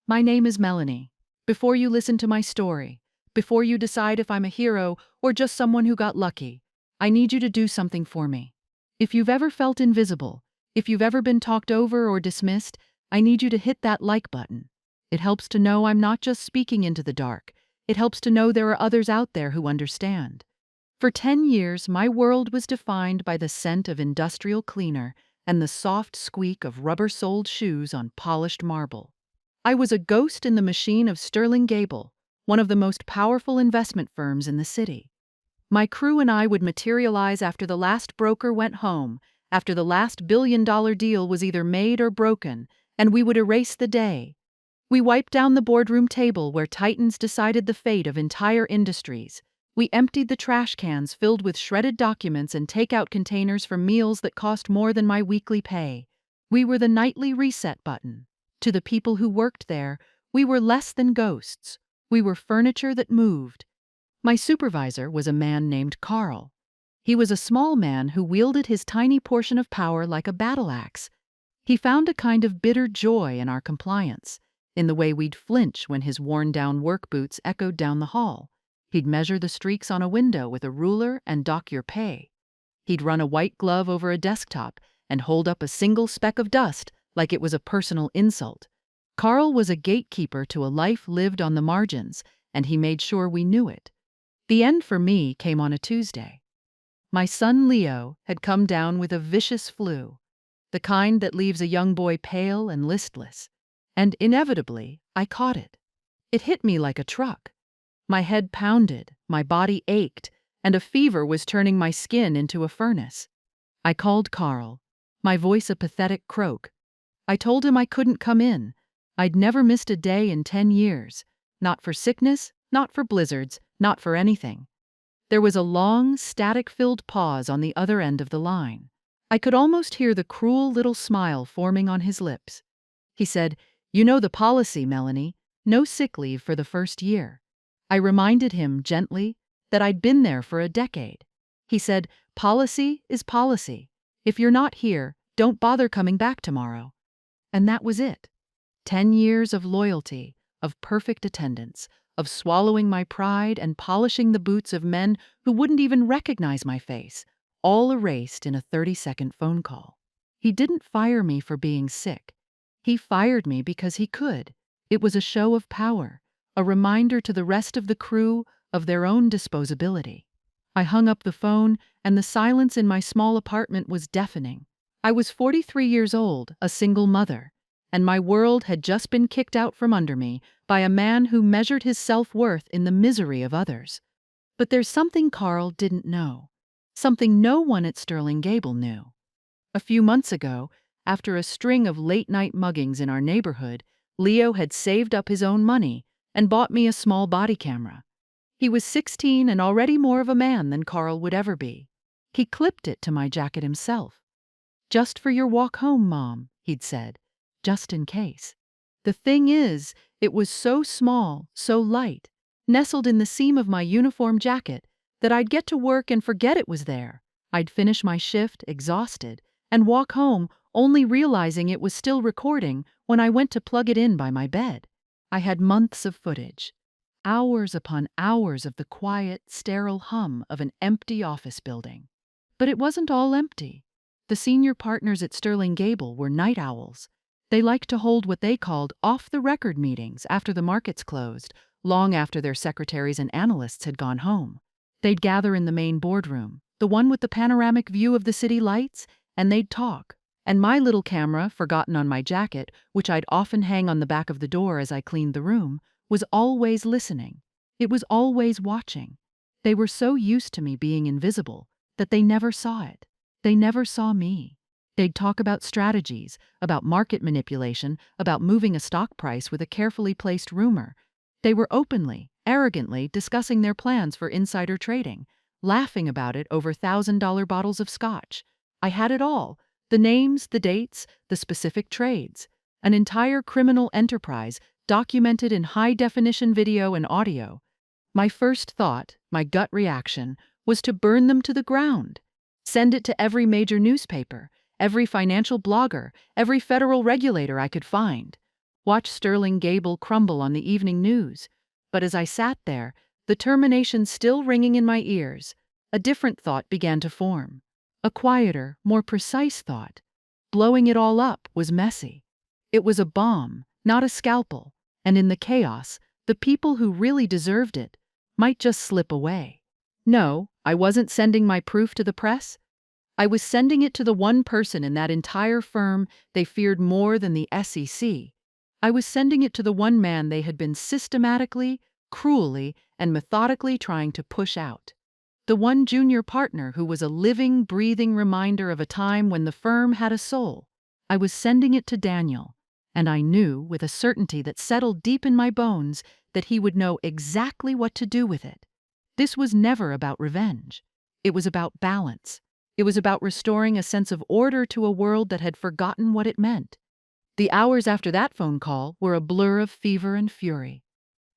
My name is Melanie. Before you listen to my story, before you decide if I'm a hero or just someone who got lucky, I need you to do something for me. If you've ever felt invisible, if you've ever been talked over or dismissed, I need you to hit that like button. It helps to know I'm not just speaking into the dark. It helps to know there are others out there who understand. For 10 years, my world was defined by the scent of industrial cleaner and the soft squeak of rubber-soled shoes on polished marble. I was a ghost in the machine of Sterling Gable, one of the most powerful investment firms in the city. My crew and I would materialize after the last broker went home, after the last billion-dollar deal was either made or broken, and we would erase the day. We wiped down the boardroom table where titans decided the fate of entire industries. We emptied the trash cans filled with shredded documents and takeout containers for meals that cost more than my weekly pay. We were the nightly reset button. To the people who worked there, we were less than ghosts. We were furniture that moved. My supervisor was a man named Carl. He was a small man who wielded his tiny portion of power like a battle axe. He found a kind of bitter joy in our compliance, in the way we'd flinch when his worn-down work boots echoed down the hall. He'd measure the streaks on a window with a ruler and dock your pay. He'd run a white glove over a desktop and hold up a single speck of dust like it was a personal insult. Carl was a gatekeeper to a life lived on the margins, and he made sure we knew it. The end for me came on a Tuesday. My son Leo had come down with a vicious flu, the kind that leaves a young boy pale and listless. And inevitably, I caught it. It hit me like a truck. My head pounded, my body ached, and a fever was turning my skin into a furnace. I called Carl, my voice a pathetic croak. I told him I couldn't come in. I'd never missed a day in 10 years. Not for sickness, not for blizzards, not for anything. There was a long, static-filled pause on the other end of the line. I could almost hear the cruel little smile forming on his lips. He said, "You know the policy, Melanie. No sick leave for the first year." I reminded him gently that I'd been there for a decade. He said, "Policy is policy. If you're not here, don't bother coming back tomorrow." And that was it. 10 years of loyalty, of perfect attendance, of swallowing my pride and polishing the boots of men who wouldn't even recognize my face, all erased in a 30-second phone call. He didn't fire me for being sick. He fired me because he could. It was a show of power, a reminder to the rest of the crew of their own disposability. I hung up the phone, and the silence in my small apartment was deafening. I was 43 years old, a single mother, and my world had just been kicked out from under me by a man who measured his self-worth in the misery of others. But there's something Carl didn't know, something no one at Sterling Gable knew. A few months ago, after a string of late-night muggings in our neighborhood, Leo had saved up his own money and bought me a small body camera. He was 16 and already more of a man than Carl would ever be. He clipped it to my jacket himself. "Just for your walk home, Mom," he'd said, "just in case." The thing is, it was so small, so light, nestled in the seam of my uniform jacket, that I'd get to work and forget it was there. I'd finish my shift, exhausted, and walk home, only realizing it was still recording when I went to plug it in by my bed. I had months of footage, hours upon hours of the quiet, sterile hum of an empty office building. But it wasn't all empty. The senior partners at Sterling Gable were night owls. They liked to hold what they called off-the-record meetings after the markets closed, long after their secretaries and analysts had gone home. They'd gather in the main boardroom, the one with the panoramic view of the city lights, and they'd talk. And my little camera, forgotten on my jacket, which I'd often hang on the back of the door as I cleaned the room, was always listening. It was always watching. They were so used to me being invisible that they never saw it. They never saw me. They'd talk about strategies, about market manipulation, about moving a stock price with a carefully placed rumor. They were openly, arrogantly discussing their plans for insider trading, laughing about it over $1,000 bottles of scotch. I had it all: the names, the dates, the specific trades. An entire criminal enterprise documented in high-definition video and audio. My first thought, my gut reaction, was to burn them to the ground. Send it to every major newspaper, every financial blogger, every federal regulator I could find. watch Sterling Gable crumble on the evening news. But as I sat there, the termination still ringing in my ears, a different thought began to form. A quieter, more precise thought. Blowing it all up was messy. It was a bomb, not a scalpel, and in the chaos, the people who really deserved it might just slip away. No, I wasn't sending my proof to the press. I was sending it to the one person in that entire firm they feared more than the SEC. I was sending it to the one man they had been systematically, cruelly, and methodically trying to push out. The one junior partner who was a living, breathing reminder of a time when the firm had a soul. I was sending it to Daniel, and I knew, with a certainty that settled deep in my bones, that he would know exactly what to do with it. This was never about revenge. It was about balance. It was about restoring a sense of order to a world that had forgotten what it meant. The hours after that phone call were a blur of fever and fury.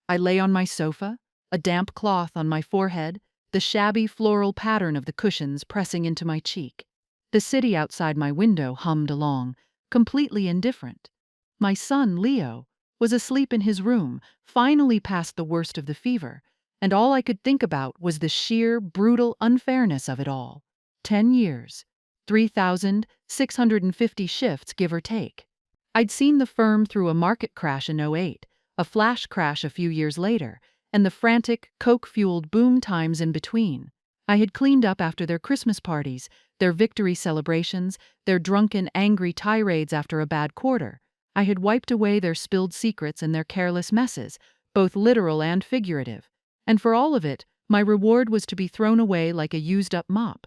I lay on my sofa, a damp cloth on my forehead, the shabby floral pattern of the cushions pressing into my cheek. The city outside my window hummed along, completely indifferent. My son, Leo, was asleep in his room, finally past the worst of the fever, and all I could think about was the sheer, brutal unfairness of it all. 10 years, 3,650 shifts, give or take. I'd seen the firm through a market crash in '08, a flash crash a few years later, and the frantic, coke-fueled boom times in between. I had cleaned up after their Christmas parties, their victory celebrations, their drunken, angry tirades after a bad quarter. I had wiped away their spilled secrets and their careless messes, both literal and figurative. And for all of it, my reward was to be thrown away like a used-up mop.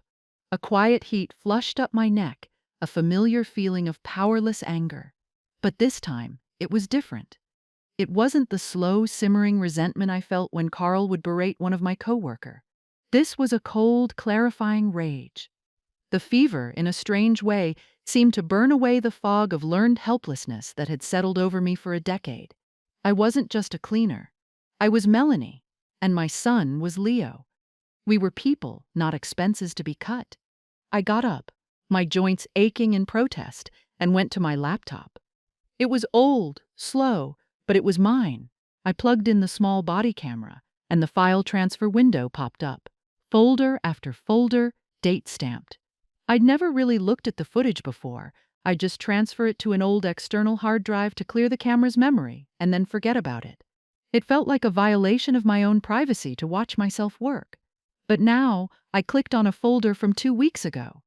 A quiet heat flushed up my neck, a familiar feeling of powerless anger. But this time, it was different. It wasn't the slow, simmering resentment I felt when Carl would berate one of my coworkers. This was a cold, clarifying rage. The fever, in a strange way, seemed to burn away the fog of learned helplessness that had settled over me for a decade. I wasn't just a cleaner. I was Melanie, and my son was Leo. We were people, not expenses to be cut. I got up, my joints aching in protest, and went to my laptop. It was old, slow, but it was mine. I plugged in the small body camera, and the file transfer window popped up. Folder after folder, date stamped. I'd never really looked at the footage before. I'd just transfer it to an old external hard drive to clear the camera's memory, and then forget about it. It felt like a violation of my own privacy to watch myself work. But now, I clicked on a folder from 2 weeks ago.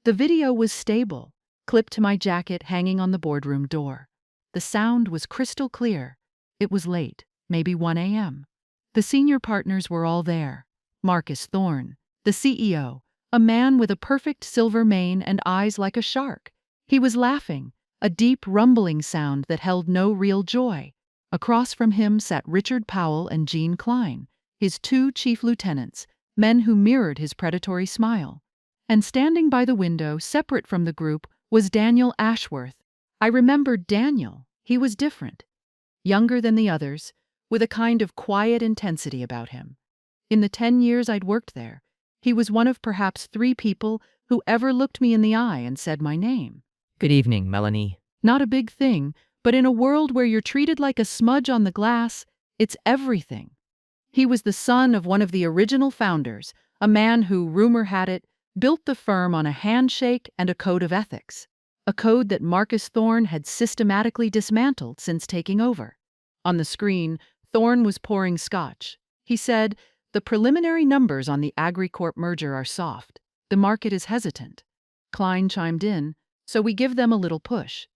The video was stable, clipped to my jacket hanging on the boardroom door. The sound was crystal clear. It was late, maybe 1 a.m. The senior partners were all there. Marcus Thorne, the CEO, a man with a perfect silver mane and eyes like a shark. He was laughing, a deep rumbling sound that held no real joy. Across from him sat Richard Powell and Gene Klein, his 2 chief lieutenants, men who mirrored his predatory smile. And standing by the window, separate from the group, was Daniel Ashworth. I remembered Daniel. He was different. Younger than the others, with a kind of quiet intensity about him. In the 10 years I'd worked there, he was one of perhaps 3 people who ever looked me in the eye and said my name. Good evening, Melanie. Not a big thing, but in a world where you're treated like a smudge on the glass, it's everything. He was the son of one of the original founders, a man who, rumor had it, built the firm on a handshake and a code of ethics. A code that Marcus Thorne had systematically dismantled since taking over. On the screen, Thorne was pouring scotch. He said, "The preliminary numbers on the AgriCorp merger are soft. The market is hesitant." Klein chimed in, "So we give them a little push.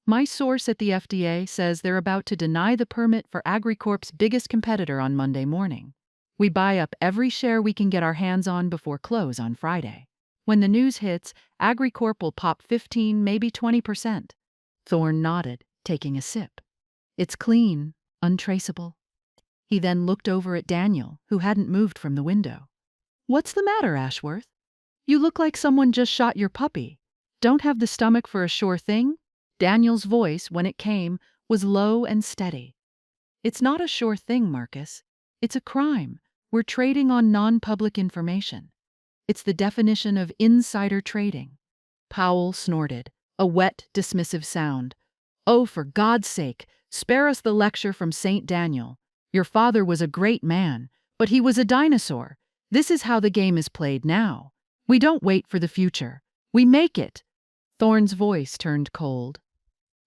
My source at the FDA says they're about to deny the permit for AgriCorp's biggest competitor on Monday morning. We buy up every share we can get our hands on before close on Friday. When the news hits, AgriCorp will pop 15, maybe 20%. Thorne nodded, taking a sip. "It's clean, untraceable." He then looked over at Daniel, who hadn't moved from the window. "What's the matter, Ashworth? You look like someone just shot your puppy. Don't have the stomach for a sure thing?" Daniel's voice, when it came, was low and steady. "It's not a sure thing, Marcus. It's a crime. We're trading on non-public information. It's the definition of insider trading." Powell snorted, a wet, dismissive sound. "Oh, for God's sake, Spare us the lecture from Saint Daniel. Your father was a great man, but he was a dinosaur. This is how the game is played now. We don't wait for the future. We make it." Thorne's voice turned cold.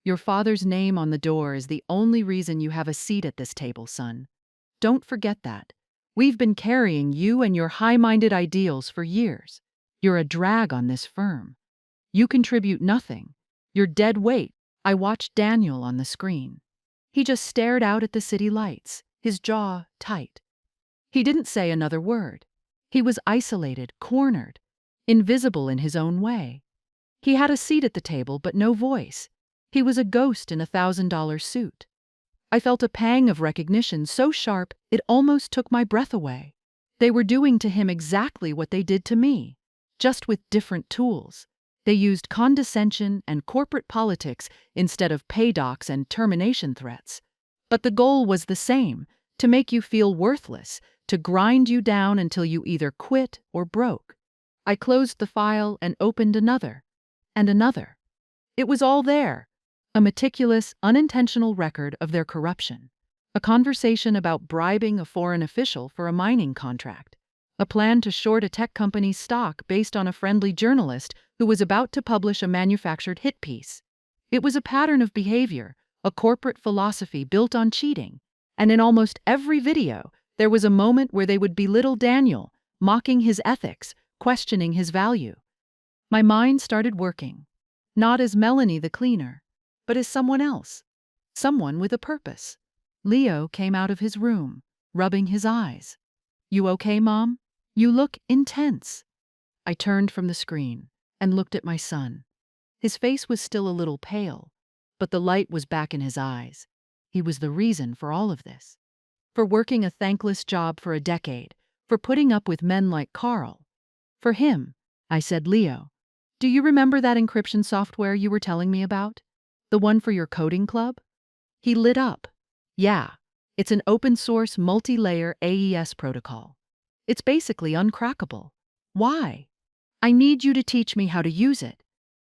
"Your father's name on the door is the only reason you have a seat at this table, son. Don't forget that. We've been carrying you and your high-minded ideals for years. You're a drag on this firm. You contribute nothing. You're dead weight." I watched Daniel on the screen. He just stared out at the city lights, his jaw tight. He didn't say another word. He was isolated, cornered, invisible in his own way. He had a seat at the table, but no voice. He was a ghost in a $1,000 suit. I felt a pang of recognition so sharp it almost took my breath away. They were doing to him exactly what they did to me, just with different tools. They used condescension and corporate politics instead of pay docs and termination threats. But the goal was the same: to make you feel worthless, to grind you down until you either quit or broke. I closed the file and opened another, and another. It was all there. A meticulous, unintentional record of their corruption. A conversation about bribing a foreign official for a mining contract. A plan to short a tech company's stock based on a friendly journalist who was about to publish a manufactured hit piece. It was a pattern of behavior, a corporate philosophy built on cheating. And in almost every video, there was a moment where they would belittle Daniel, mocking his ethics, questioning his value. My mind started working. Not as Melanie the cleaner, but as someone else. Someone with a purpose. Leo came out of his room, rubbing his eyes. "You okay, Mom? You look intense." I turned from the screen and looked at my son. His face was still a little pale, but the light was back in his eyes. He was the reason for all of this. For working a thankless job for a decade, for putting up with men like Carl. For him, I said, "Leo, do you remember that encryption software you were telling me about? The one for your coding club?" He lit up. "Yeah, it's an open-source multi-layer AES protocol. It's basically uncrackable. Why? I need you to teach me how to use it.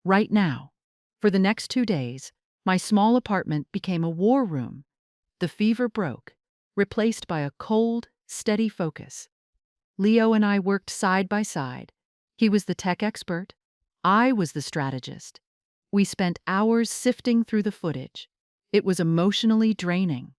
Right now." For the next 2 days, my small apartment became a war room. The fever broke, replaced by a cold, steady focus. Leo and I worked side by side. He was the tech expert. I was the strategist. We spent hours sifting through the footage. It was emotionally draining.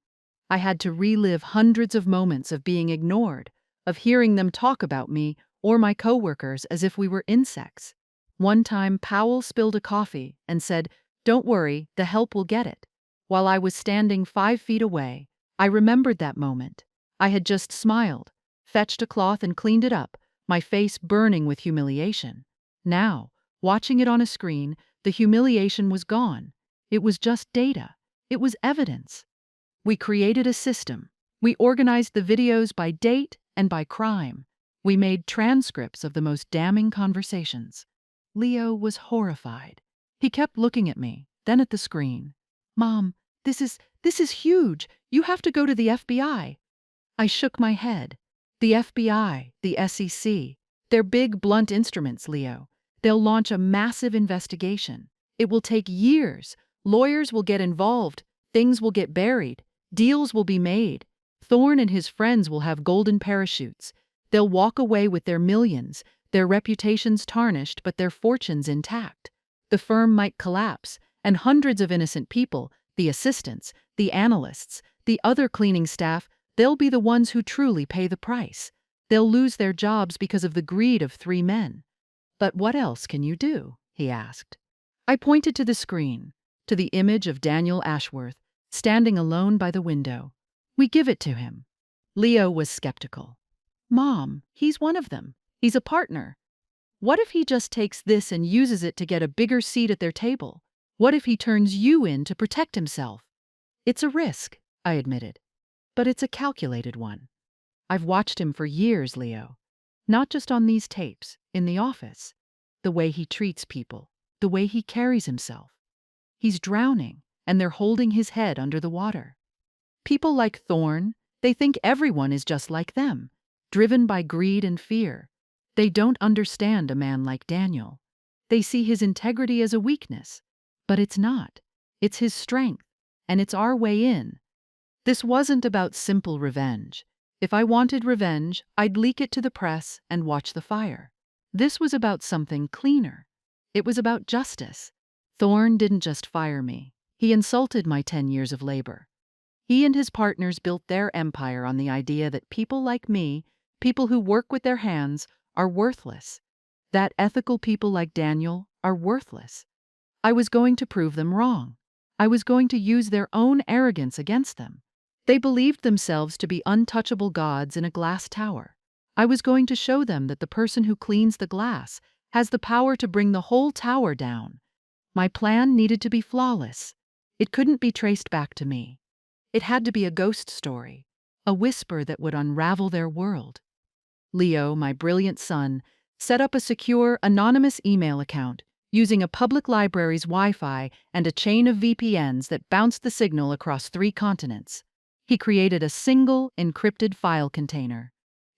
I had to relive hundreds of moments of being ignored, of hearing them talk about me or my coworkers as if we were insects. One time, Powell spilled a coffee and said, "Don't worry, the help will get it." While I was standing 5 feet away, I remembered that moment. I had just smiled, fetched a cloth and cleaned it up, my face burning with humiliation. Now, watching it on a screen, the humiliation was gone. It was just data. It was evidence. We created a system. We organized the videos by date and by crime. We made transcripts of the most damning conversations. Leo was horrified. He kept looking at me, then at the screen. "Mom, this is huge. You have to go to the FBI." I shook my head. "The FBI, the SEC. They're big, blunt instruments, Leo. They'll launch a massive investigation. It will take years. Lawyers will get involved. Things will get buried. Deals will be made. Thorne and his friends will have golden parachutes. They'll walk away with their millions, their reputations tarnished but their fortunes intact. The firm might collapse, and hundreds of innocent people, the assistants, the analysts, the other cleaning staff, they'll be the ones who truly pay the price. They'll lose their jobs because of the greed of 3 men. But what else can you do?" he asked. I pointed to the screen, to the image of Daniel Ashworth, standing alone by the window. "We give it to him." Leo was skeptical. "Mom, he's one of them. He's a partner. What if he just takes this and uses it to get a bigger seat at their table? What if he turns you in to protect himself?" "It's a risk," I admitted. "But it's a calculated one. I've watched him for years, Leo. Not just on these tapes, in the office. The way he treats people, the way he carries himself. He's drowning, and they're holding his head under the water. People like Thorne, they think everyone is just like them, driven by greed and fear. They don't understand a man like Daniel. They see his integrity as a weakness. But it's not. It's his strength. and it's our way in. This wasn't about simple revenge. If I wanted revenge, I'd leak it to the press and watch the fire. This was about something cleaner. It was about justice. Thorne didn't just fire me. He insulted my 10 years of labor. He and his partners built their empire on the idea that people like me, people who work with their hands, are worthless. That ethical people like Daniel are worthless. I was going to prove them wrong. I was going to use their own arrogance against them. They believed themselves to be untouchable gods in a glass tower. I was going to show them that the person who cleans the glass has the power to bring the whole tower down. My plan needed to be flawless. It couldn't be traced back to me. It had to be a ghost story, a whisper that would unravel their world. Leo, my brilliant son, set up a secure, anonymous email account using a public library's Wi-Fi and a chain of VPNs that bounced the signal across 3 continents. He created a single, encrypted file container.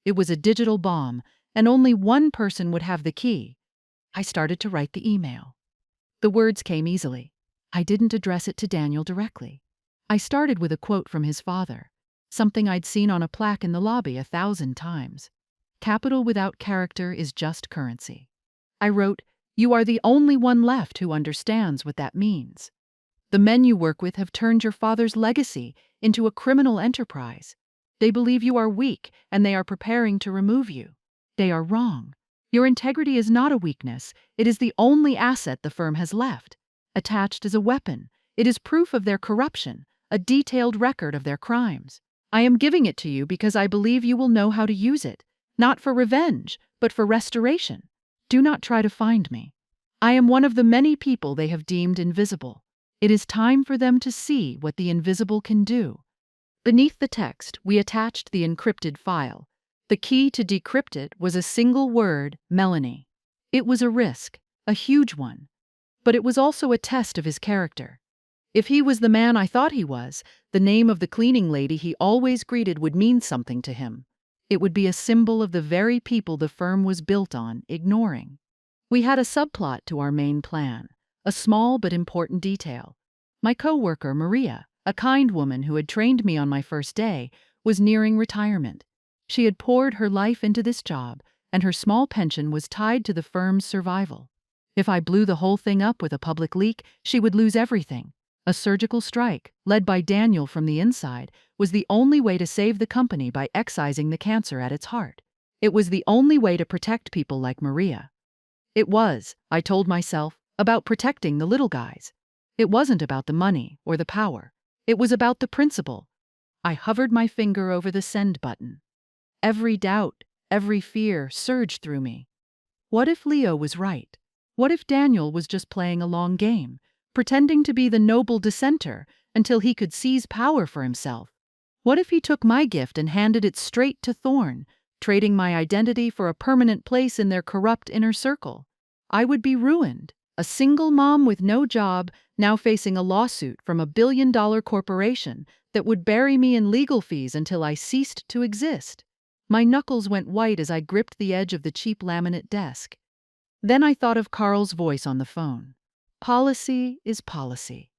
It was a digital bomb, and only one person would have the key. I started to write the email. The words came easily. I didn't address it to Daniel directly. I started with a quote from his father, something I'd seen on a plaque in the lobby 1,000 times. Capital without character is just currency. I wrote, "You are the only one left who understands what that means. The men you work with have turned your father's legacy into a criminal enterprise. They believe you are weak and they are preparing to remove you. They are wrong. Your integrity is not a weakness. It is the only asset the firm has left. Attached as a weapon, it is proof of their corruption, a detailed record of their crimes. I am giving it to you because I believe you will know how to use it, not for revenge, but for restoration. Do not try to find me. I am one of the many people they have deemed invisible. It is time for them to see what the invisible can do." Beneath the text, we attached the encrypted file. The key to decrypt it was a single word, Melanie. It was a risk, a huge one. But it was also a test of his character. If he was the man I thought he was, the name of the cleaning lady he always greeted would mean something to him. It would be a symbol of the very people the firm was built on ignoring. We had a subplot to our main plan, a small but important detail. My co-worker, Maria, a kind woman who had trained me on my first day, was nearing retirement. She had poured her life into this job, and her small pension was tied to the firm's survival. If I blew the whole thing up with a public leak, she would lose everything. A surgical strike, led by Daniel from the inside, was the only way to save the company by excising the cancer at its heart. It was the only way to protect people like Maria. It was, I told myself, about protecting the little guys. It wasn't about the money or the power. It was about the principle. I hovered my finger over the send button. Every doubt, every fear surged through me. What if Leo was right? What if Daniel was just playing a long game, pretending to be the noble dissenter until he could seize power for himself? What if he took my gift and handed it straight to Thorne, trading my identity for a permanent place in their corrupt inner circle? I would be ruined, a single mom with no job, now facing a lawsuit from a billion-dollar corporation that would bury me in legal fees until I ceased to exist. My knuckles went white as I gripped the edge of the cheap laminate desk. Then I thought of Carl's voice on the phone. Policy is policy.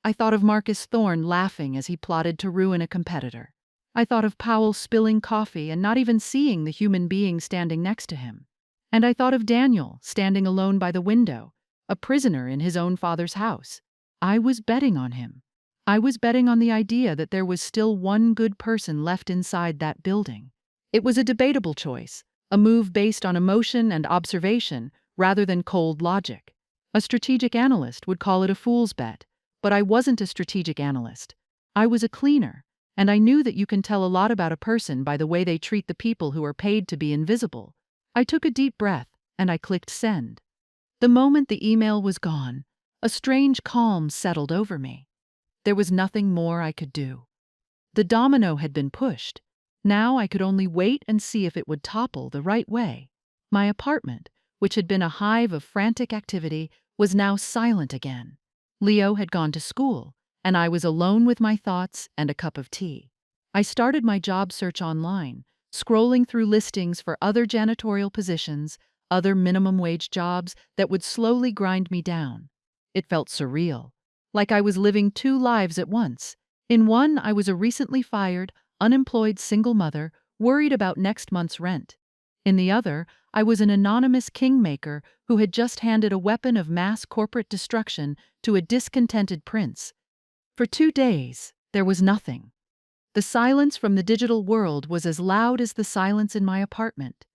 I thought of Marcus Thorne laughing as he plotted to ruin a competitor. I thought of Powell spilling coffee and not even seeing the human being standing next to him. And I thought of Daniel standing alone by the window, a prisoner in his own father's house. I was betting on him. I was betting on the idea that there was still one good person left inside that building. It was a debatable choice, a move based on emotion and observation rather than cold logic. A strategic analyst would call it a fool's bet, but I wasn't a strategic analyst. I was a cleaner, and I knew that you can tell a lot about a person by the way they treat the people who are paid to be invisible. I took a deep breath, and I clicked send. The moment the email was gone, a strange calm settled over me. There was nothing more I could do. The domino had been pushed. Now I could only wait and see if it would topple the right way. My apartment, which had been a hive of frantic activity, was now silent again. Leo had gone to school, and I was alone with my thoughts and a cup of tea. I started my job search online, scrolling through listings for other janitorial positions, other minimum wage jobs that would slowly grind me down. It felt surreal. like I was living two lives at once. In one, I was a recently fired, unemployed single mother, worried about next month's rent. In the other, I was an anonymous kingmaker who had just handed a weapon of mass corporate destruction to a discontented prince. For 2 days, there was nothing. The silence from the digital world was as loud as the silence in my apartment.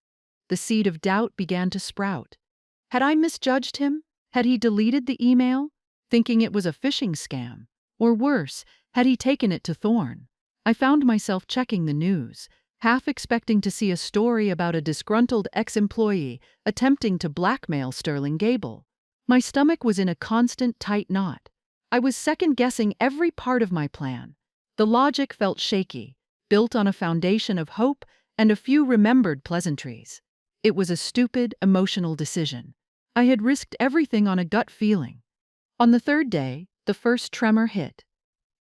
The seed of doubt began to sprout. Had I misjudged him? Had he deleted the email, thinking it was a phishing scam? Or worse, had he taken it to Thorn? I found myself checking the news, half expecting to see a story about a disgruntled ex-employee attempting to blackmail Sterling Gable. My stomach was in a constant tight knot. I was second-guessing every part of my plan. The logic felt shaky, built on a foundation of hope and a few remembered pleasantries. It was a stupid, emotional decision. I had risked everything on a gut feeling. On the third day, the first tremor hit.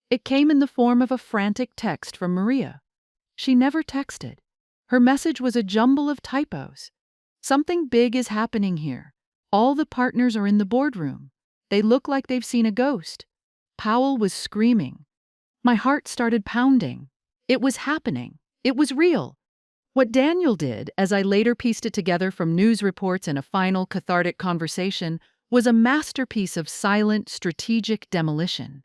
It came in the form of a frantic text from Maria. She never texted. Her message was a jumble of typos. Something big is happening here. All the partners are in the boardroom. They look like they've seen a ghost. Powell was screaming. My heart started pounding. It was happening. It was real. What Daniel did, as I later pieced it together from news reports and a final cathartic conversation, was a masterpiece of silent, strategic demolition.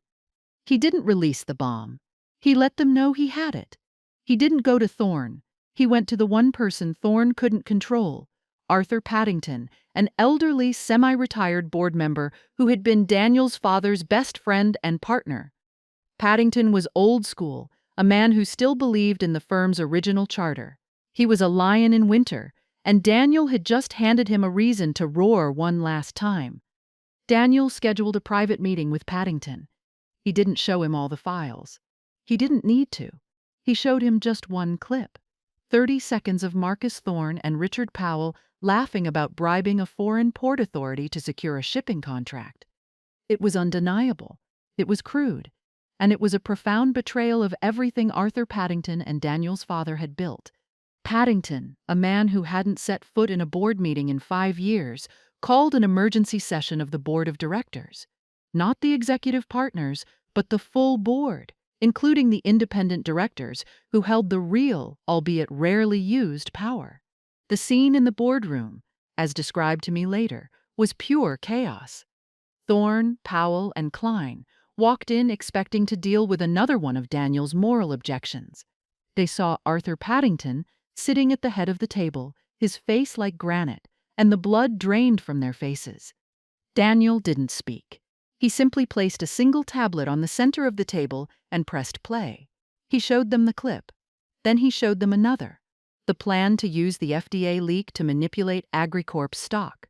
He didn't release the bomb. He let them know he had it. He didn't go to Thorn. He went to the one person Thorn couldn't control, Arthur Paddington, an elderly, semi-retired board member who had been Daniel's father's best friend and partner. Paddington was old school, a man who still believed in the firm's original charter. He was a lion in winter, and Daniel had just handed him a reason to roar one last time. Daniel scheduled a private meeting with Paddington. He didn't show him all the files. He didn't need to. He showed him just one clip. 30 seconds of Marcus Thorne and Richard Powell laughing about bribing a foreign port authority to secure a shipping contract. It was undeniable. It was crude. And it was a profound betrayal of everything Arthur Paddington and Daniel's father had built. Paddington, a man who hadn't set foot in a board meeting in 5 years, called an emergency session of the board of directors. Not the executive partners, but the full board, including the independent directors who held the real, albeit rarely used, power. The scene in the boardroom, as described to me later, was pure chaos. Thorne, Powell, and Klein walked in expecting to deal with another one of Daniel's moral objections. They saw Arthur Paddington sitting at the head of the table, his face like granite, and the blood drained from their faces. Daniel didn't speak. He simply placed a single tablet on the center of the table and pressed play. He showed them the clip. Then he showed them another, the plan to use the FDA leak to manipulate Agricorp's stock.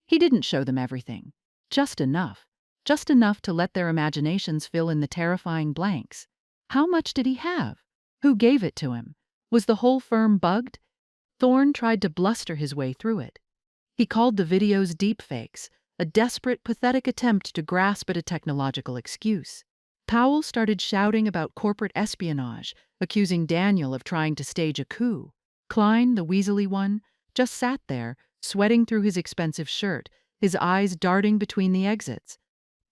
He didn't show them everything, just enough to let their imaginations fill in the terrifying blanks. How much did he have? Who gave it to him? Was the whole firm bugged? Thorne tried to bluster his way through it. He called the videos deepfakes, a desperate, pathetic attempt to grasp at a technological excuse. Powell started shouting about corporate espionage, accusing Daniel of trying to stage a coup. Klein, the weaselly one, just sat there, sweating through his expensive shirt, his eyes darting between the exits.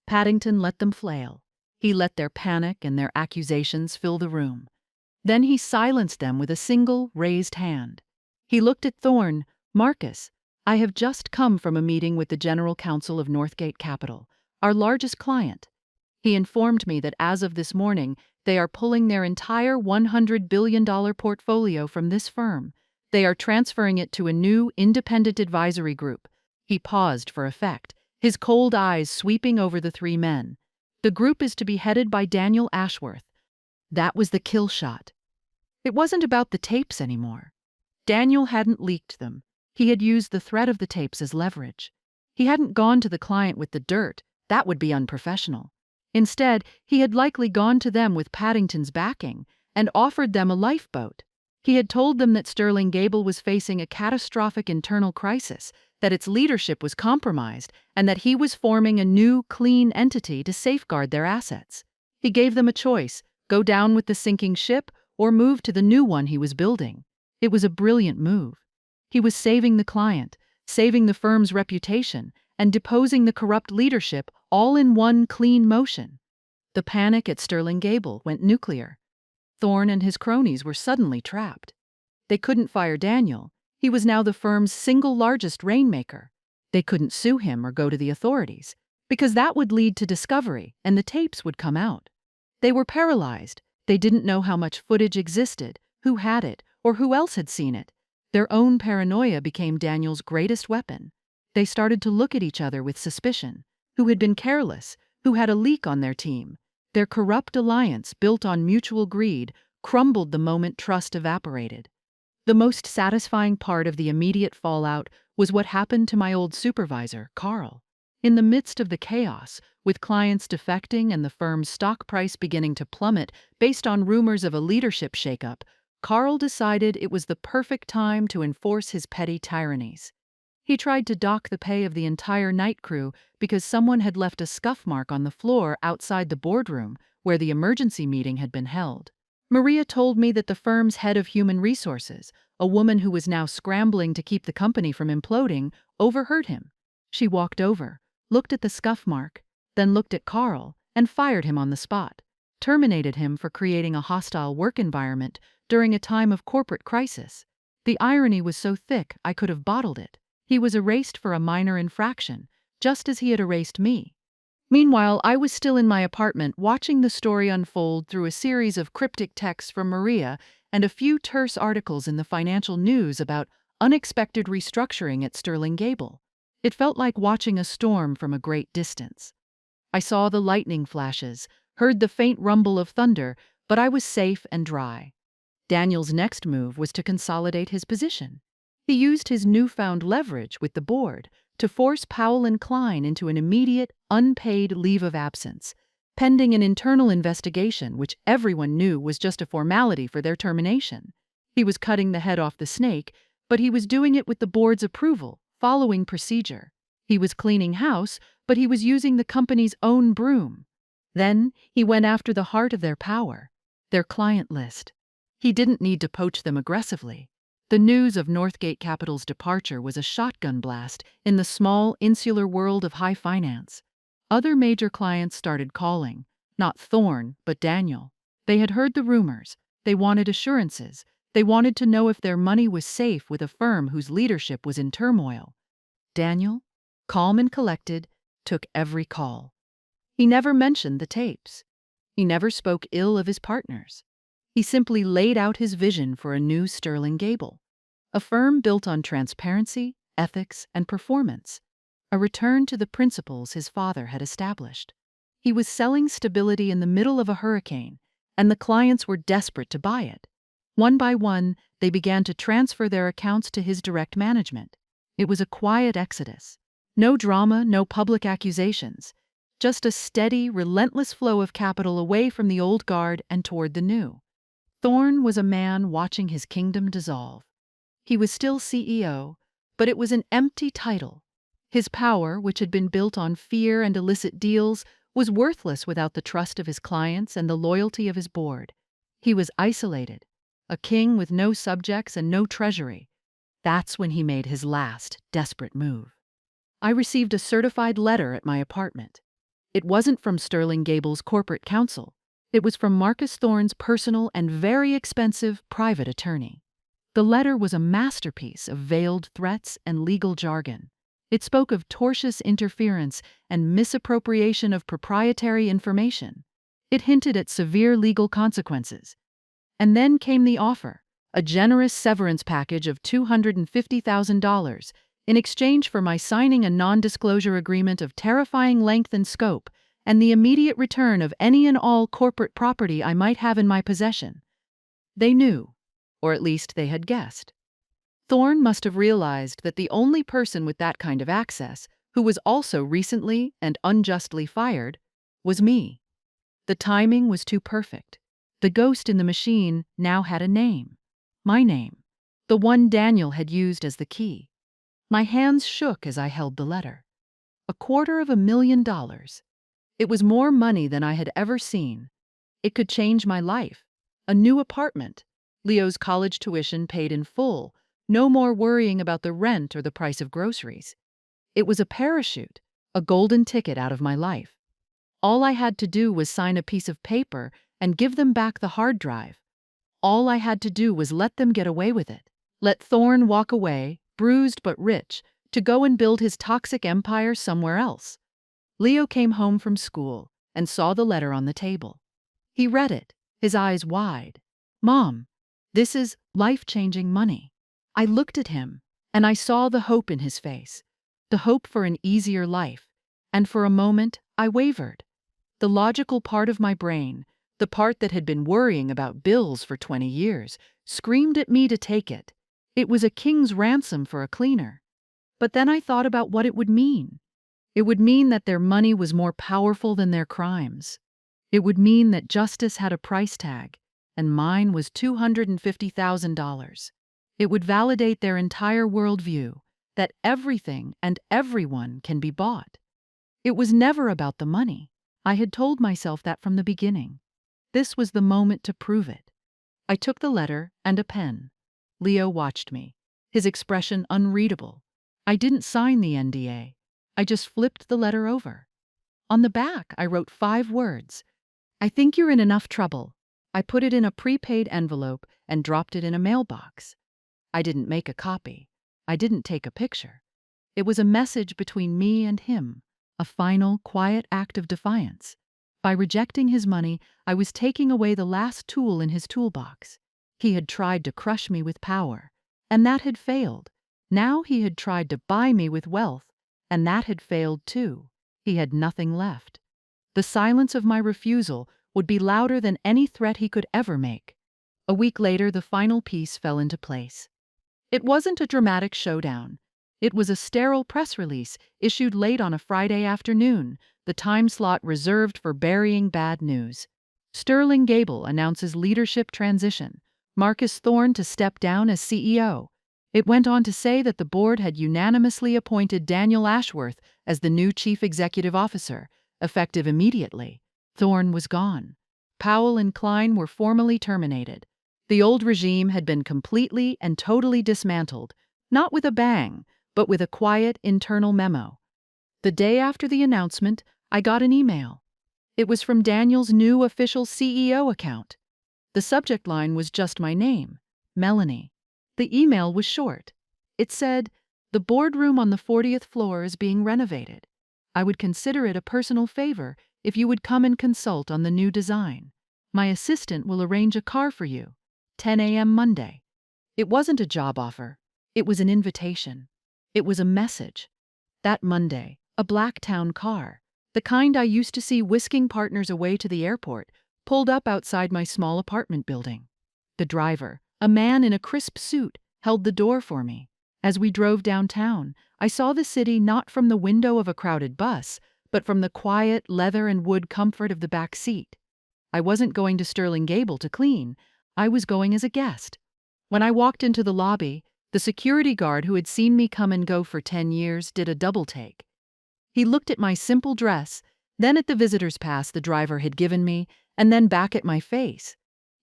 Paddington let them flail. He let their panic and their accusations fill the room. Then he silenced them with a single, raised hand. He looked at Thorne. "Marcus, I have just come from a meeting with the General Counsel of Northgate Capital, our largest client. He informed me that as of this morning, they are pulling their entire $100 billion portfolio from this firm. They are transferring it to a new, independent advisory group." He paused for effect, his cold eyes sweeping over the three men. "The group is to be headed by Daniel Ashworth." That was the kill shot. It wasn't about the tapes anymore. Daniel hadn't leaked them. He had used the threat of the tapes as leverage. He hadn't gone to the client with the dirt. That would be unprofessional. Instead, he had likely gone to them with Paddington's backing and offered them a lifeboat. He had told them that Sterling Gable was facing a catastrophic internal crisis, that its leadership was compromised, and that he was forming a new, clean entity to safeguard their assets. He gave them a choice: go down with the sinking ship or move to the new one he was building. It was a brilliant move. He was saving the client, saving the firm's reputation, and deposing the corrupt leadership all in one clean motion. The panic at Sterling Gable went nuclear. Thorne and his cronies were suddenly trapped. They couldn't fire Daniel. He was now the firm's single largest rainmaker. They couldn't sue him or go to the authorities, because that would lead to discovery and the tapes would come out. They were paralyzed. They didn't know how much footage existed, who had it, or who else had seen it. Their own paranoia became Daniel's greatest weapon. They started to look at each other with suspicion. Who had been careless? Who had a leak on their team? Their corrupt alliance, built on mutual greed, crumbled the moment trust evaporated. The most satisfying part of the immediate fallout was what happened to my old supervisor, Carl. In the midst of the chaos, with clients defecting and the firm's stock price beginning to plummet based on rumors of a leadership shakeup, Carl decided it was the perfect time to enforce his petty tyrannies. He tried to dock the pay of the entire night crew because someone had left a scuff mark on the floor outside the boardroom where the emergency meeting had been held. Maria told me that the firm's head of human resources, a woman who was now scrambling to keep the company from imploding, overheard him. She walked over, looked at the scuff mark, then looked at Carl, and fired him on the spot, terminated him for creating a hostile work environment during a time of corporate crisis. The irony was so thick I could have bottled it. He was erased for a minor infraction, just as he had erased me. Meanwhile, I was still in my apartment watching the story unfold through a series of cryptic texts from Maria and a few terse articles in the financial news about unexpected restructuring at Sterling Gable. It felt like watching a storm from a great distance. I saw the lightning flashes, heard the faint rumble of thunder, but I was safe and dry. Daniel's next move was to consolidate his position. He used his newfound leverage with the board to force Powell and Klein into an immediate, unpaid leave of absence, pending an internal investigation which everyone knew was just a formality for their termination. He was cutting the head off the snake, but he was doing it with the board's approval, following procedure. He was cleaning house, but he was using the company's own broom. Then he went after the heart of their power, their client list. He didn't need to poach them aggressively. The news of Northgate Capital's departure was a shotgun blast in the small, insular world of high finance. Other major clients started calling, not Thorne, but Daniel. They had heard the rumors. They wanted assurances. They wanted to know if their money was safe with a firm whose leadership was in turmoil. Daniel, calm and collected, took every call. He never mentioned the tapes. He never spoke ill of his partners. He simply laid out his vision for a new Sterling Gable. A firm built on transparency, ethics, and performance. A return to the principles his father had established. He was selling stability in the middle of a hurricane, and the clients were desperate to buy it. One by one, they began to transfer their accounts to his direct management. It was a quiet exodus. No drama, no public accusations. Just a steady, relentless flow of capital away from the old guard and toward the new. Thorne was a man watching his kingdom dissolve. He was still CEO, but it was an empty title. His power, which had been built on fear and illicit deals, was worthless without the trust of his clients and the loyalty of his board. He was isolated, a king with no subjects and no treasury. That's when he made his last, desperate move. I received a certified letter at my apartment. It wasn't from Sterling Gable's corporate counsel. It was from Marcus Thorne's personal and very expensive private attorney. The letter was a masterpiece of veiled threats and legal jargon. It spoke of tortious interference and misappropriation of proprietary information. It hinted at severe legal consequences. And then came the offer, a generous severance package of $250,000 in exchange for my signing a non-disclosure agreement of terrifying length and scope and the immediate return of any and all corporate property I might have in my possession. They knew, or at least they had guessed. Thorne must have realized that the only person with that kind of access, who was also recently and unjustly fired, was me. The timing was too perfect. The ghost in the machine now had a name. My name. The one Daniel had used as the key. My hands shook as I held the letter. $250,000. It was more money than I had ever seen. It could change my life. A new apartment. Leo's college tuition paid in full. No more worrying about the rent or the price of groceries. It was a parachute, a golden ticket out of my life. All I had to do was sign a piece of paper and give them back the hard drive. All I had to do was let them get away with it. Let Thorne walk away, bruised but rich, to go and build his toxic empire somewhere else. Leo came home from school and saw the letter on the table. He read it, his eyes wide. "Mom, this is life-changing money." I looked at him, and I saw the hope in his face, the hope for an easier life, and for a moment I wavered. The logical part of my brain, the part that had been worrying about bills for 20 years, screamed at me to take it. It was a king's ransom for a cleaner. But then I thought about what it would mean. It would mean that their money was more powerful than their crimes. It would mean that justice had a price tag, and mine was $250,000. It would validate their entire worldview, that everything and everyone can be bought. It was never about the money. I had told myself that from the beginning. This was the moment to prove it. I took the letter and a pen. Leo watched me, his expression unreadable. I didn't sign the NDA. I just flipped the letter over. On the back, I wrote 5 words. "I think you're in enough trouble." I put it in a prepaid envelope and dropped it in a mailbox. I didn't make a copy. I didn't take a picture. It was a message between me and him, a final, quiet act of defiance. By rejecting his money, I was taking away the last tool in his toolbox. He had tried to crush me with power, and that had failed. Now he had tried to buy me with wealth, and that had failed too. He had nothing left. The silence of my refusal would be louder than any threat he could ever make. A week later, the final piece fell into place. It wasn't a dramatic showdown. It was a sterile press release issued late on a Friday afternoon, the time slot reserved for burying bad news. Sterling Gable announces leadership transition. Marcus Thorne to step down as CEO. It went on to say that the board had unanimously appointed Daniel Ashworth as the new chief executive officer, effective immediately. Thorne was gone. Powell and Klein were formally terminated. The old regime had been completely and totally dismantled, not with a bang, but with a quiet internal memo. The day after the announcement, I got an email. It was from Daniel's new official CEO account. The subject line was just my name, Melanie. The email was short. It said, "The boardroom on the 40th floor is being renovated. I would consider it a personal favor if you would come and consult on the new design. My assistant will arrange a car for you. 10 a.m. Monday." It wasn't a job offer. It was an invitation. It was a message. That Monday, a Blacktown car, the kind I used to see whisking partners away to the airport, pulled up outside my small apartment building. The driver, a man in a crisp suit, held the door for me. As we drove downtown, I saw the city not from the window of a crowded bus, but from the quiet leather and wood comfort of the back seat. I wasn't going to Sterling Gable to clean. I was going as a guest. When I walked into the lobby, the security guard who had seen me come and go for 10 years did a double take. He looked at my simple dress, then at the visitor's pass the driver had given me, and then back at my face.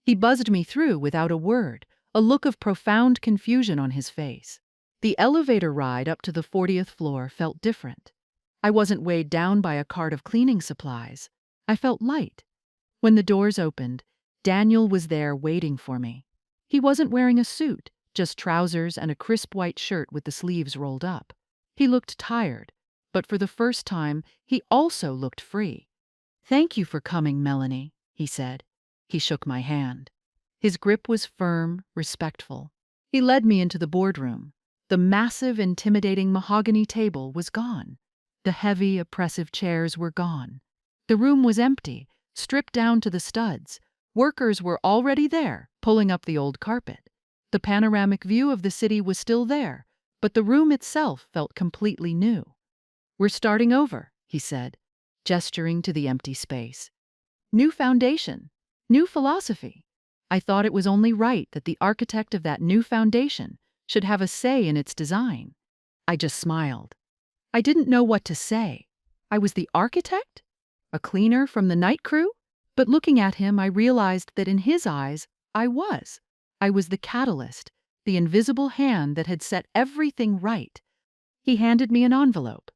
He buzzed me through without a word, a look of profound confusion on his face. The elevator ride up to the 40th floor felt different. I wasn't weighed down by a cart of cleaning supplies. I felt light. When the doors opened, Daniel was there waiting for me. He wasn't wearing a suit, just trousers and a crisp white shirt with the sleeves rolled up. He looked tired, but for the first time, he also looked free. "Thank you for coming, Melanie," he said. He shook my hand. His grip was firm, respectful. He led me into the boardroom. The massive, intimidating mahogany table was gone. The heavy, oppressive chairs were gone. The room was empty, stripped down to the studs. Workers were already there, pulling up the old carpet. The panoramic view of the city was still there, but the room itself felt completely new. "We're starting over," he said, gesturing to the empty space. "New foundation, new philosophy." I thought it was only right that the architect of that new foundation should have a say in its design. I just smiled. I didn't know what to say. I was the architect? A cleaner from the night crew? But looking at him, I realized that in his eyes, I was. I was the catalyst, the invisible hand that had set everything right. He handed me an envelope.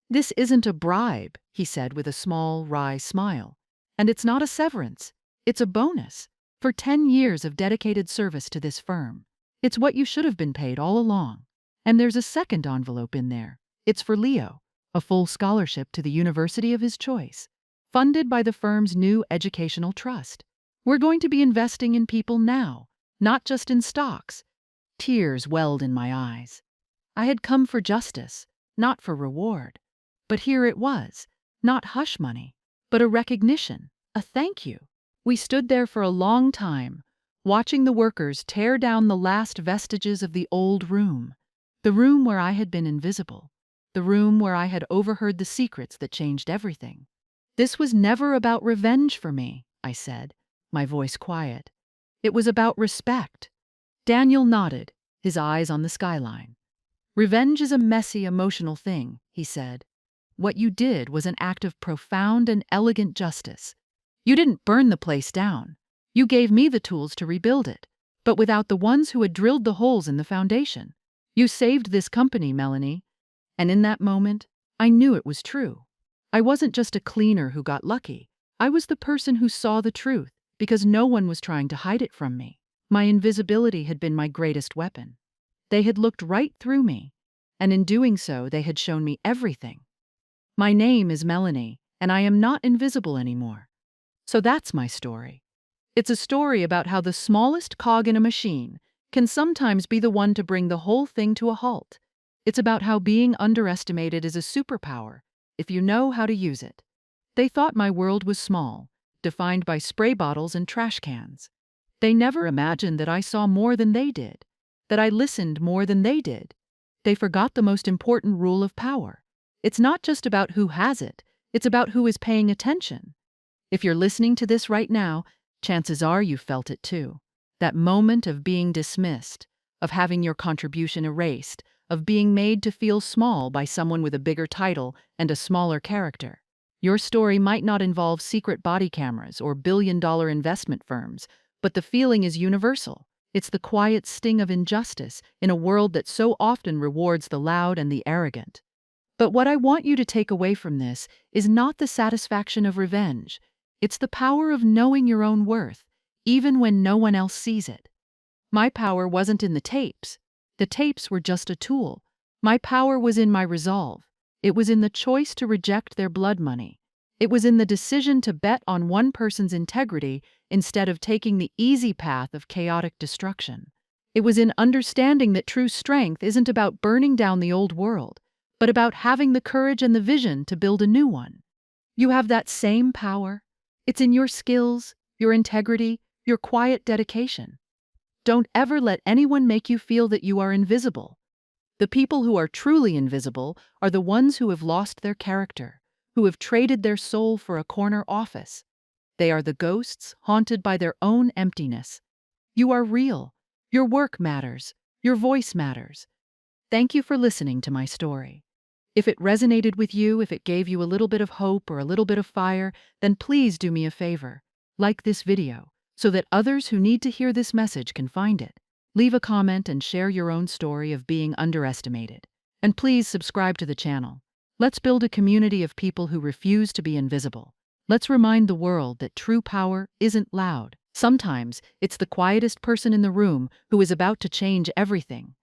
"This isn't a bribe," he said with a small, wry smile. "And it's not a severance. It's a bonus for 10 years of dedicated service to this firm. It's what you should have been paid all along. And there's a second envelope in there. It's for Leo, a full scholarship to the university of his choice, funded by the firm's new educational trust. We're going to be investing in people now, not just in stocks." Tears welled in my eyes. I had come for justice, not for reward. But here it was, not hush money, but a recognition, a thank you. We stood there for a long time, watching the workers tear down the last vestiges of the old room, the room where I had been invisible, the room where I had overheard the secrets that changed everything. "This was never about revenge for me," I said, my voice quiet. "It was about respect." Daniel nodded, his eyes on the skyline. "Revenge is a messy, emotional thing," he said. "What you did was an act of profound and elegant justice. You didn't burn the place down. You gave me the tools to rebuild it, but without the ones who had drilled the holes in the foundation. You saved this company, Melanie." And in that moment, I knew it was true. I wasn't just a cleaner who got lucky. I was the person who saw the truth, because no one was trying to hide it from me. My invisibility had been my greatest weapon. They had looked right through me, and in doing so, they had shown me everything. My name is Melanie, and I am not invisible anymore. So that's my story. It's a story about how the smallest cog in a machine can sometimes be the one to bring the whole thing to a halt. It's about how being underestimated is a superpower, if you know how to use it. They thought my world was small, defined by spray bottles and trash cans. They never imagined that I saw more than they did, that I listened more than they did. They forgot the most important rule of power. It's not just about who has it, it's about who is paying attention. If you're listening to this right now, chances are you felt it too. That moment of being dismissed, of having your contribution erased, of being made to feel small by someone with a bigger title and a smaller character. Your story might not involve secret body cameras or billion-dollar investment firms, but the feeling is universal. It's the quiet sting of injustice in a world that so often rewards the loud and the arrogant. But what I want you to take away from this is not the satisfaction of revenge. It's the power of knowing your own worth, even when no one else sees it. My power wasn't in the tapes. The tapes were just a tool. My power was in my resolve. It was in the choice to reject their blood money. It was in the decision to bet on one person's integrity instead of taking the easy path of chaotic destruction. It was in understanding that true strength isn't about burning down the old world, but about having the courage and the vision to build a new one. You have that same power. It's in your skills, your integrity, your quiet dedication. Don't ever let anyone make you feel that you are invisible. The people who are truly invisible are the ones who have lost their character, who have traded their soul for a corner office. They are the ghosts haunted by their own emptiness. You are real. Your work matters. Your voice matters. Thank you for listening to my story. If it resonated with you, if it gave you a little bit of hope or a little bit of fire, then please do me a favor. Like this video, so that others who need to hear this message can find it. Leave a comment and share your own story of being underestimated. And please subscribe to the channel. Let's build a community of people who refuse to be invisible. Let's remind the world that true power isn't loud. Sometimes it's the quietest person in the room who is about to change everything.